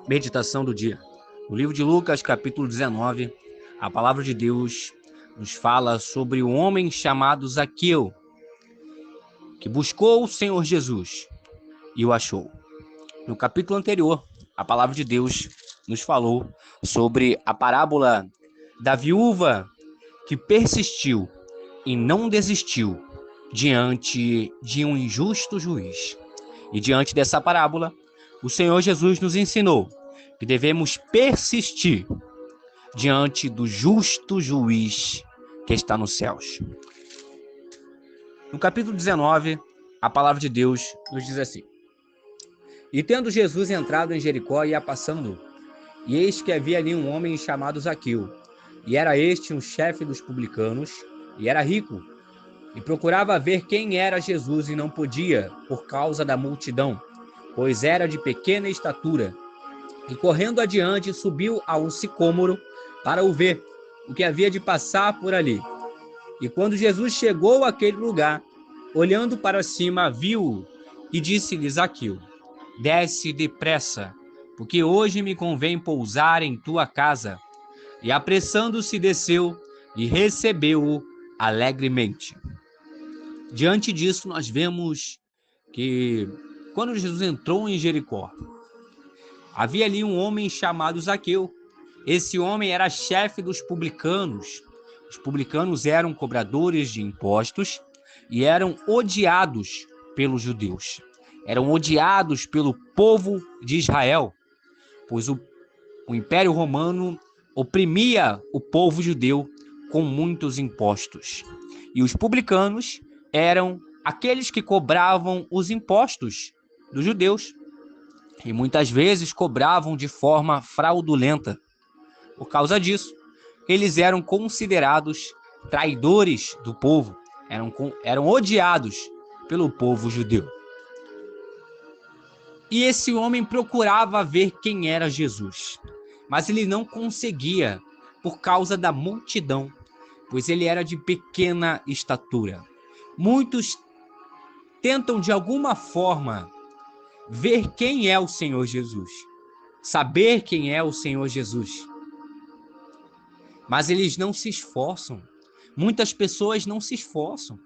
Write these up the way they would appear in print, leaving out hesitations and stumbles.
Meditação do dia. No livro de Lucas, capítulo 19, a palavra de Deus nos fala sobre um homem chamado Zaqueu, que buscou o Senhor Jesus e o achou. No capítulo anterior, a palavra de Deus nos falou sobre a parábola da viúva que persistiu e não desistiu diante de um injusto juiz. E diante dessa parábola, o Senhor Jesus nos ensinou que devemos persistir diante do justo juiz que está nos céus. No capítulo 19, a palavra de Deus nos diz assim: E tendo Jesus entrado em Jericó, ia passando, e eis que havia ali um homem chamado Zaqueu, e era este um chefe dos publicanos, e era rico, e procurava ver quem era Jesus, e não podia, por causa da multidão, pois era de pequena estatura. E correndo adiante, subiu a um sicômoro para o ver, o que havia de passar por ali. E quando Jesus chegou àquele lugar, olhando para cima, viu-o, e disse-lhe: Zaqueu, desce depressa, porque hoje me convém pousar em tua casa. E apressando-se, desceu e recebeu-o alegremente. Diante disso, nós vemos que quando Jesus entrou em Jericó, havia ali um homem chamado Zaqueu. Esse homem era chefe dos publicanos. Os publicanos eram cobradores de impostos e eram odiados pelos judeus. Eram odiados pelo povo de Israel, pois o Império Romano oprimia o povo judeu com muitos impostos. E os publicanos eram aqueles que cobravam os impostos dos judeus. E muitas vezes cobravam de forma fraudulenta. Por causa disso, eles eram considerados traidores do povo, eram odiados pelo povo judeu. E esse homem procurava ver quem era Jesus, mas ele não conseguia por causa da multidão, pois ele era de pequena estatura. Muitos tentam de alguma forma ver quem é o Senhor Jesus, saber quem é o Senhor Jesus, mas eles não se esforçam. Muitas pessoas não se esforçam.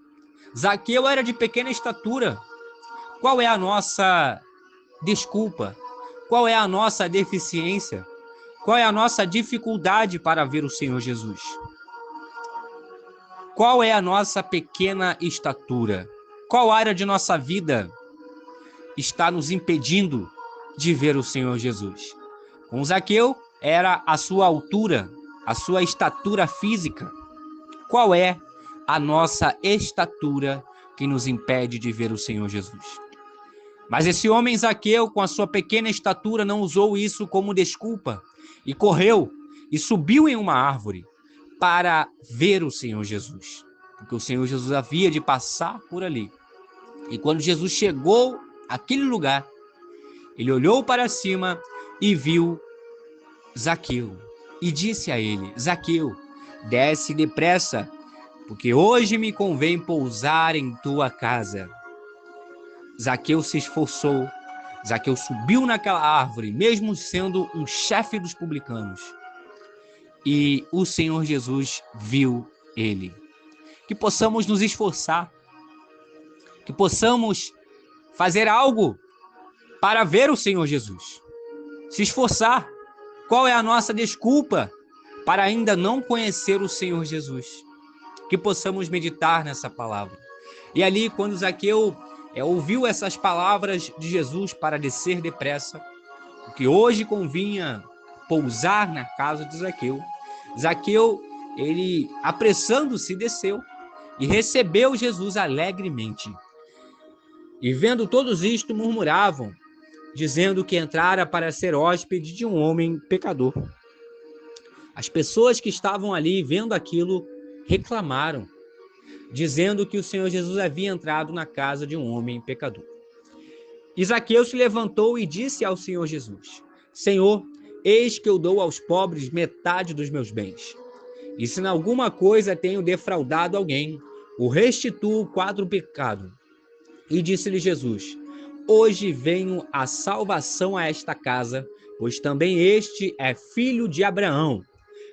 Zaqueu era de pequena estatura. Qual é a nossa desculpa? Qual é a nossa deficiência? Qual é a nossa dificuldade para ver o Senhor Jesus? Qual é a nossa pequena estatura? Qual área de nossa vida está nos impedindo de ver o Senhor Jesus? Com Zaqueu era a sua altura, a sua estatura física. Qual é a nossa estatura que nos impede de ver o Senhor Jesus? Mas esse homem Zaqueu, com a sua pequena estatura, não usou isso como desculpa e correu e subiu em uma árvore para ver o Senhor Jesus, porque o Senhor Jesus havia de passar por ali. E quando Jesus chegou àquele lugar, ele olhou para cima e viu Zaqueu e disse a ele: Zaqueu, desce depressa, porque hoje me convém pousar em tua casa. Zaqueu se esforçou, Zaqueu subiu naquela árvore, mesmo sendo um chefe dos publicanos. E o Senhor Jesus viu ele. Que possamos nos esforçar, que possamos fazer algo para ver o Senhor Jesus. Se esforçar. Qual é a nossa desculpa para ainda não conhecer o Senhor Jesus? Que possamos meditar nessa palavra. E ali, quando Zaqueu ouviu essas palavras de Jesus para descer depressa, porque hoje convinha pousar na casa de Zaqueu, Zaqueu, ele apressando-se, desceu e recebeu Jesus alegremente. E vendo todos isto, murmuravam, dizendo que entrara para ser hóspede de um homem pecador. As pessoas que estavam ali vendo aquilo reclamaram, dizendo que o Senhor Jesus havia entrado na casa de um homem pecador. E Zaqueu se levantou e disse ao Senhor Jesus: Senhor, eis que eu dou aos pobres metade dos meus bens. E se em alguma coisa tenho defraudado alguém, o restituo quadruplicado. E disse-lhe Jesus: hoje venho a salvação a esta casa, pois também este é filho de Abraão,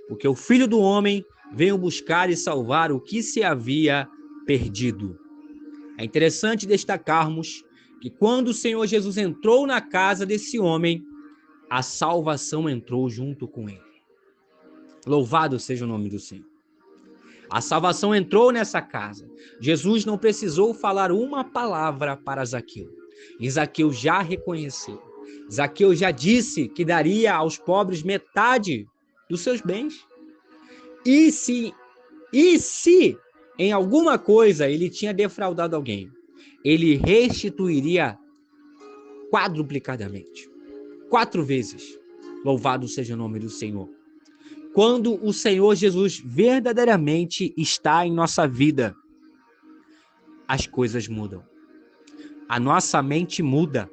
porque o Filho do Homem veio buscar e salvar o que se havia perdido. É interessante destacarmos que quando o Senhor Jesus entrou na casa desse homem, a salvação entrou junto com ele. Louvado seja o nome do Senhor. A salvação entrou nessa casa. Jesus não precisou falar uma palavra para Zaqueu. E Zaqueu já reconheceu. Zaqueu já disse que daria aos pobres metade dos seus bens. E se em alguma coisa ele tinha defraudado alguém, ele restituiria quadruplicadamente. 4 vezes. Louvado seja o nome do Senhor. Quando o Senhor Jesus verdadeiramente está em nossa vida, as coisas mudam. A nossa mente muda,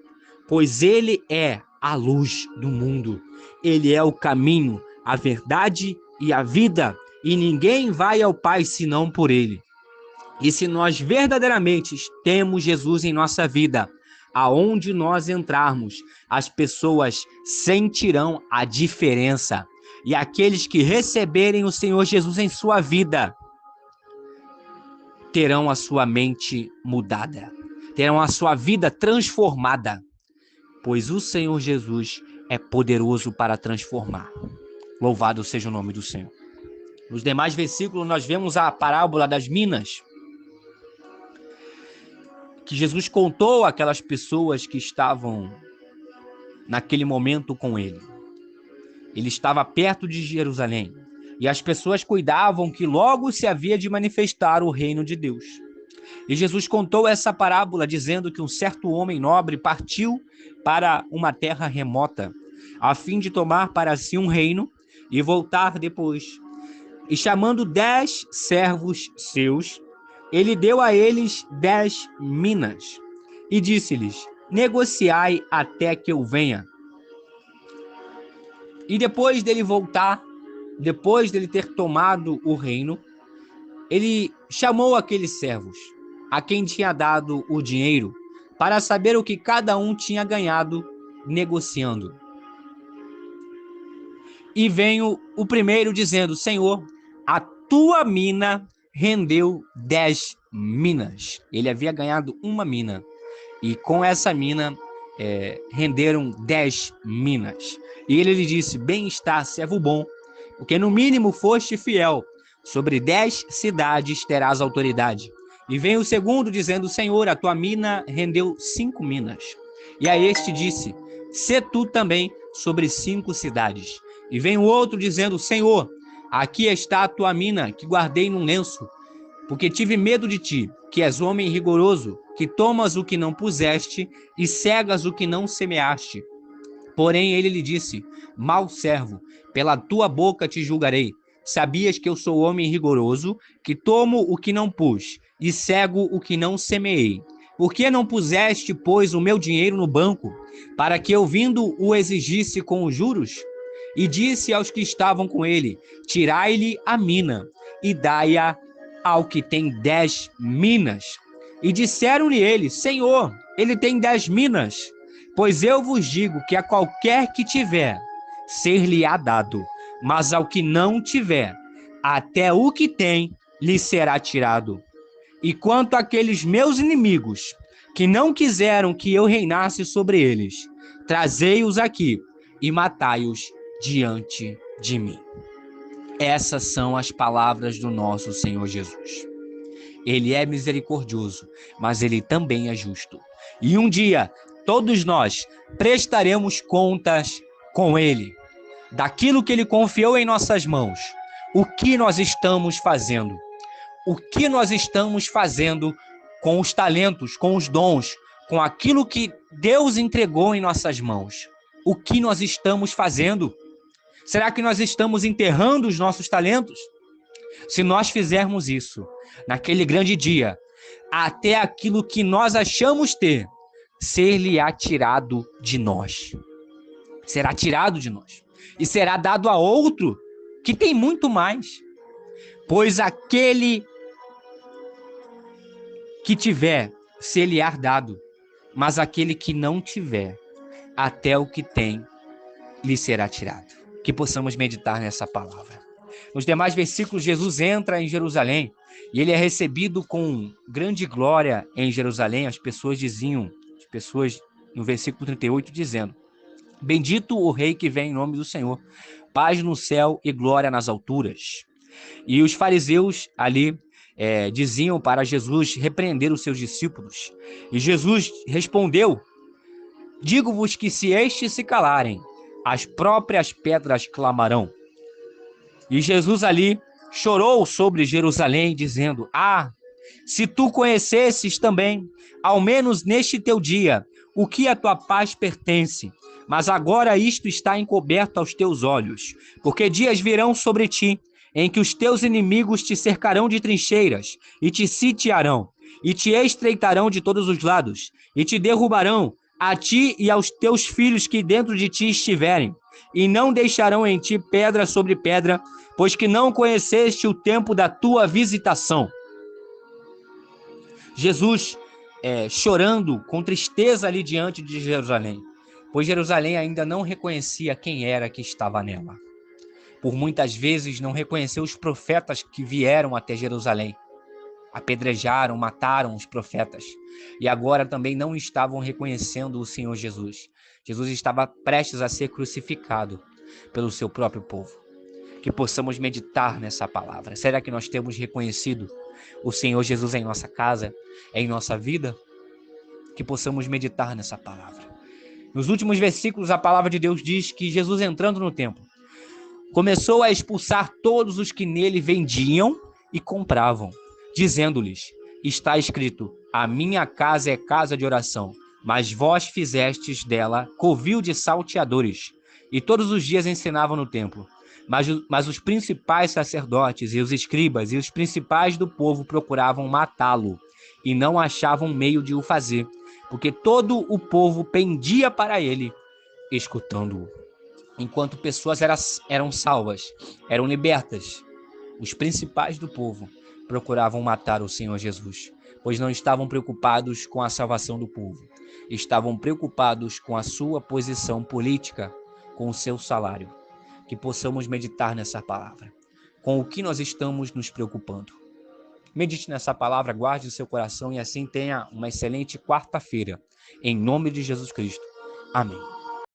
pois Ele é a luz do mundo. Ele é o caminho, a verdade e a vida, e ninguém vai ao Pai senão por Ele. E se nós verdadeiramente temos Jesus em nossa vida, aonde nós entrarmos, as pessoas sentirão a diferença. E aqueles que receberem o Senhor Jesus em sua vida terão a sua mente mudada, terão a sua vida transformada, pois o Senhor Jesus é poderoso para transformar. Louvado seja o nome do Senhor. Nos demais versículos nós vemos a parábola das minas, que Jesus contou àquelas pessoas que estavam naquele momento com ele. Ele estava perto de Jerusalém e as pessoas cuidavam que logo se havia de manifestar o reino de Deus. E Jesus contou essa parábola dizendo que um certo homem nobre partiu para uma terra remota, a fim de tomar para si um reino e voltar depois. E chamando 10 servos seus, ele deu a eles 10 minas e disse-lhes: negociai até que eu venha. E depois dele voltar, depois dele ter tomado o reino, ele chamou aqueles servos, a quem tinha dado o dinheiro, para saber o que cada um tinha ganhado negociando. E veio o primeiro dizendo: Senhor, a tua mina rendeu 10 minas. Ele havia ganhado uma mina, e com essa mina renderam 10 minas. E ele lhe disse: bem está, servo bom, porque no mínimo foste fiel, sobre 10 cidades terás autoridade. E vem o segundo dizendo: Senhor, a tua mina rendeu 5 minas. E a este disse: sê tu também sobre 5 cidades. E vem o outro dizendo: Senhor, aqui está a tua mina, que guardei num lenço, porque tive medo de ti, que és homem rigoroso, que tomas o que não puseste e cegas o que não semeaste. Porém ele lhe disse: mau servo, pela tua boca te julgarei. Sabias que eu sou homem rigoroso, que tomo o que não pus e cego o que não semeei? Por que não puseste, pois, o meu dinheiro no banco, para que eu vindo o exigisse com os juros? E disse aos que estavam com ele: tirai-lhe a mina e dai-a ao que tem 10 minas. E disseram-lhe eles: Senhor, ele tem 10 minas. Pois eu vos digo que a qualquer que tiver, ser-lhe-á dado, mas ao que não tiver, até o que tem lhe será tirado. E quanto àqueles meus inimigos, que não quiseram que eu reinasse sobre eles, trazei-os aqui e matai-os diante de mim. Essas são as palavras do nosso Senhor Jesus. Ele é misericordioso, mas ele também é justo. E um dia, todos nós prestaremos contas com ele, daquilo que ele confiou em nossas mãos. O que nós estamos fazendo? O que nós estamos fazendo com os talentos, com os dons, com aquilo que Deus entregou em nossas mãos? O que nós estamos fazendo? Será que nós estamos enterrando os nossos talentos? Se nós fizermos isso, naquele grande dia, até aquilo que nós achamos ter, ser-lhe-á tirado de nós. Será tirado de nós. E será dado a outro que tem muito mais. Pois aquele que tiver, ser-lhe-á dado. mas aquele que não tiver, até o que tem lhe será tirado. Que possamos meditar nessa palavra. Nos demais versículos, Jesus entra em Jerusalém e ele é recebido com grande glória em Jerusalém. As pessoas no versículo 38, dizendo: bendito o rei que vem em nome do Senhor, paz no céu e glória nas alturas. E os fariseus ali diziam para Jesus repreender os seus discípulos. E Jesus respondeu: digo-vos que se estes se calarem, as próprias pedras clamarão. E Jesus ali chorou sobre Jerusalém, dizendo: se tu conhecesses também, ao menos neste teu dia, o que a tua paz pertence, mas agora isto está encoberto aos teus olhos, porque dias virão sobre ti, em que os teus inimigos te cercarão de trincheiras, e te sitiarão, e te estreitarão de todos os lados, e te derrubarão, a ti e aos teus filhos que dentro de ti estiverem, e não deixarão em ti pedra sobre pedra, pois que não conheceste o tempo da tua visitação. Jesus chorando com tristeza ali diante de Jerusalém, pois Jerusalém ainda não reconhecia quem era que estava nela. Por muitas vezes não reconheceu os profetas que vieram até Jerusalém. Apedrejaram, mataram os profetas. E agora também não estavam reconhecendo o Senhor Jesus. Jesus estava prestes a ser crucificado pelo seu próprio povo. Que possamos meditar nessa palavra. Será que nós temos reconhecido o Senhor Jesus em nossa casa, em nossa vida? Que possamos meditar nessa palavra. Nos últimos versículos, a palavra de Deus diz que Jesus, entrando no templo, começou a expulsar todos os que nele vendiam e compravam, dizendo-lhes: está escrito, a minha casa é casa de oração, mas vós fizestes dela covil de salteadores. E todos os dias ensinavam no templo. Mas os principais sacerdotes e os escribas e os principais do povo procuravam matá-lo e não achavam meio de o fazer, porque todo o povo pendia para ele, escutando-o. Enquanto pessoas eram salvas, eram libertas, os principais do povo procuravam matar o Senhor Jesus, pois não estavam preocupados com a salvação do povo, estavam preocupados com a sua posição política, com o seu salário. Que possamos meditar nessa palavra, com o que nós estamos nos preocupando. Medite nessa palavra, guarde o seu coração e assim tenha uma excelente quarta-feira. Em nome de Jesus Cristo. Amém.